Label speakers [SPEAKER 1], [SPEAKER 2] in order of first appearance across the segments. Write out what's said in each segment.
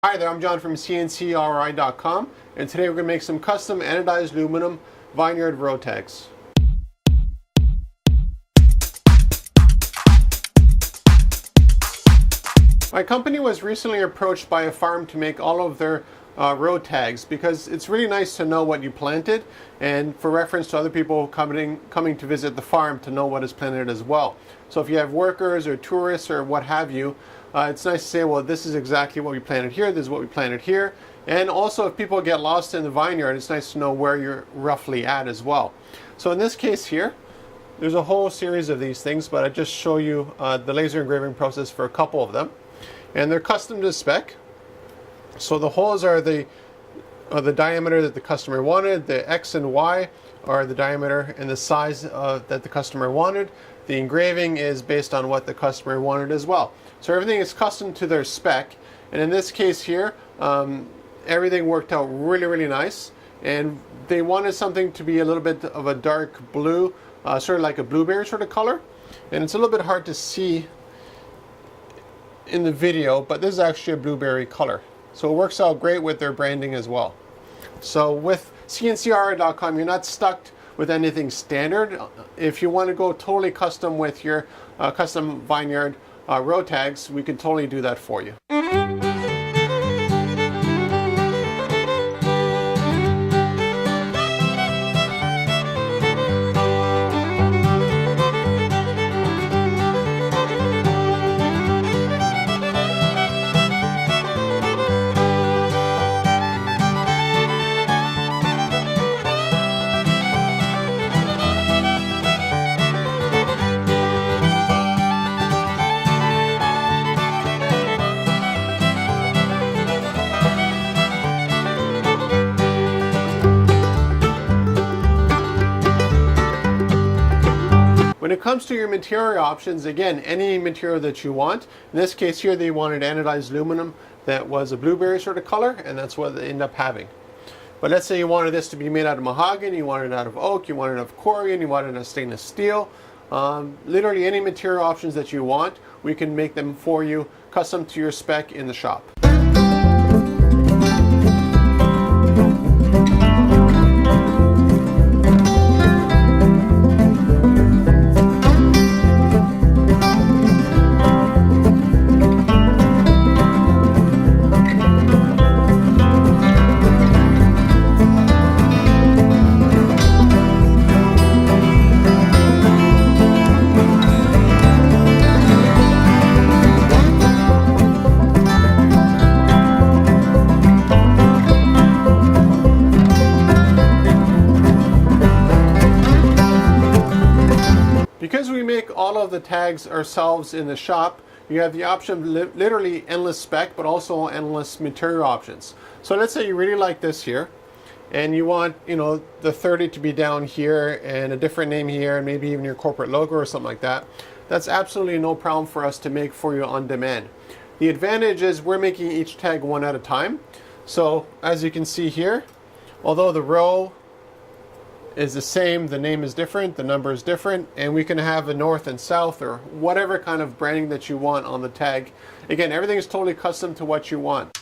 [SPEAKER 1] Hi there, I'm John from CNCKing.com, and today we're going to make some custom anodized aluminum Vineyard Row tags. My company was recently approached by a farm to make all of their row tags because it's really nice to know what you planted, and for reference to other people coming to visit the farm to know what is planted as well. So if you have workers or tourists or what have you, it's nice to say, well, this is exactly what we planted here, this is what we planted here. And also if people get lost in the vineyard, it's nice to know where you're roughly at as well. So in this case here, there's a whole series of these things, but I just show you the laser engraving process for a couple of them. And they're custom to spec. So the holes are the diameter that the customer wanted. The X and Y are the diameter and the size that the customer wanted. The engraving is based on what the customer wanted as well. So everything is custom to their spec. And in this case here, everything worked out really nice. And they wanted something to be a little bit of a dark blue, sort of like a blueberry sort of color. And it's a little bit hard to see in the video, but this is actually a blueberry color. So it works out great with their branding as well. So with CNCKing.com, you're not stuck with anything standard. If you want to go totally custom with your custom Vineyard row tags, we can totally do that for you. When it comes to your material options, again, any material that you want. In this case here, they wanted anodized aluminum that was a blueberry sort of color, and that's what they end up having. But let's say you wanted this to be made out of mahogany, you wanted it out of oak, you wanted it out of corian, you wanted it out of stainless steel. Literally any material options that you want, we can make them for you, custom to your spec in the shop. Because we make all of the tags ourselves in the shop, you have the option of literally endless spec, but also endless material options. So let's say you really like this here, and you want, the 30 to be down here and a different name here, and maybe even your corporate logo or something like that. That's absolutely no problem for us to make for you on demand. The advantage is we're making each tag one at a time. So as you can see here, although the row is the same, the name is different, the number is different, and we can have a north and south or whatever kind of branding that you want on the tag. Again, everything is totally custom to what you want.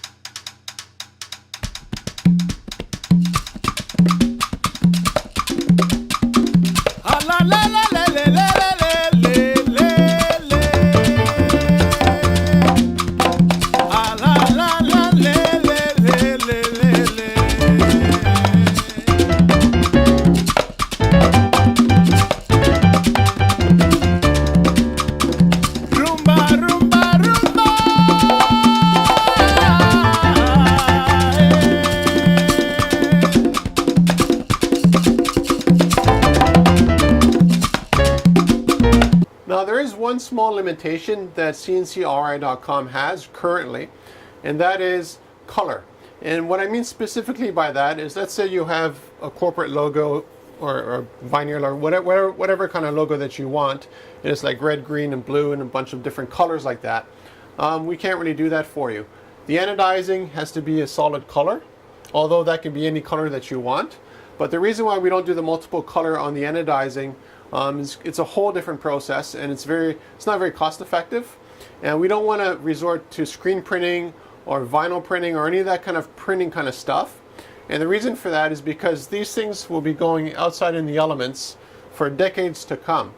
[SPEAKER 1] Now there is one small limitation that CNCKing.com has currently, and that is color. And what I mean specifically by that is, let's say you have a corporate logo or Vineyard or whatever kind of logo that you want. And it's like red, green, and blue, and a bunch of different colors like that. We can't really do that for you. The anodizing has to be a solid color, although that can be any color that you want. But the reason why we don't do the multiple color on the anodizing it's a whole different process, and it's not very cost effective, and we don't want to resort to screen printing or vinyl printing or any of that kind of printing kind of stuff. And the reason for that is because these things will be going outside in the elements for decades to come.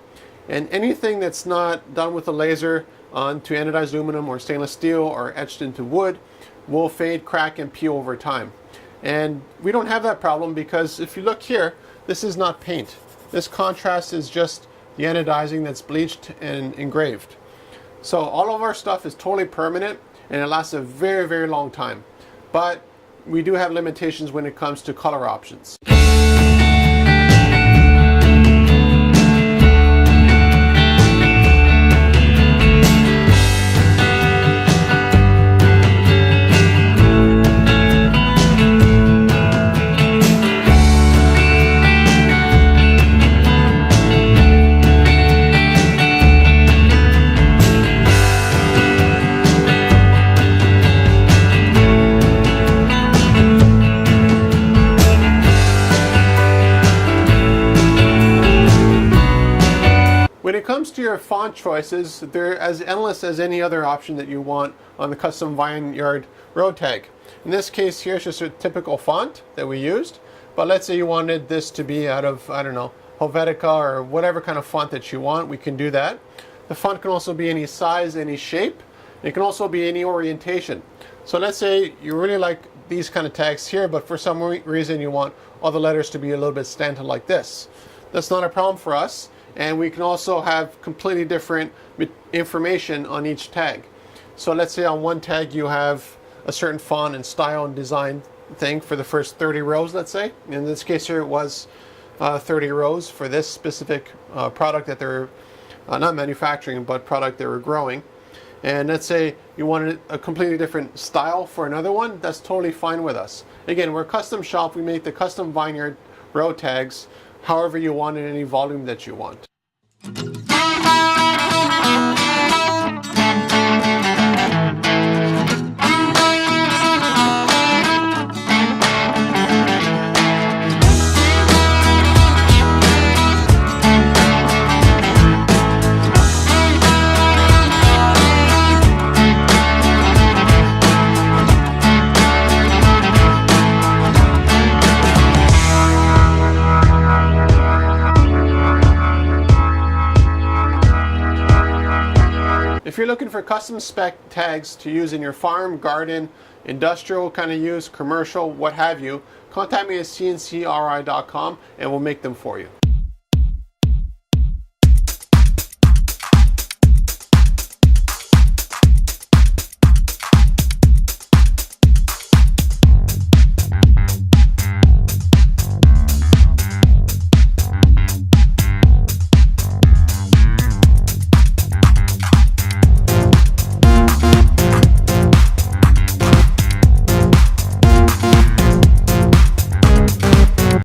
[SPEAKER 1] And anything that's not done with a laser onto anodized aluminum or stainless steel or etched into wood will fade, crack, and peel over time. And we don't have that problem because if you look here, this is not paint. This contrast is just the anodizing that's bleached and engraved. So all of our stuff is totally permanent and it lasts a very, very long time. But we do have limitations when it comes to color options. When it comes to your font choices, they're as endless as any other option that you want on the custom Vineyard Row Tag. In this case here, it's just a typical font that we used. But let's say you wanted this to be out of, I don't know, Helvetica or whatever kind of font that you want, we can do that. The font can also be any size, any shape. It can also be any orientation. So let's say you really like these kind of tags here, but for some reason you want all the letters to be a little bit slanted like this. That's not a problem for us. And we can also have completely different information on each tag. So let's say on one tag you have a certain font and style and design thing for the first 30 rows, let's say. In this case here it was 30 rows for this specific product that they're not manufacturing, but product they were growing. And let's say you wanted a completely different style for another one, that's totally fine with us. Again, we're a custom shop, we make the custom Vineyard Row Tags however you want in any volume that you want. If you're looking for custom spec tags to use in your farm, garden, industrial kind of use, commercial, what have you, contact me at CNCKing.com and we'll make them for you.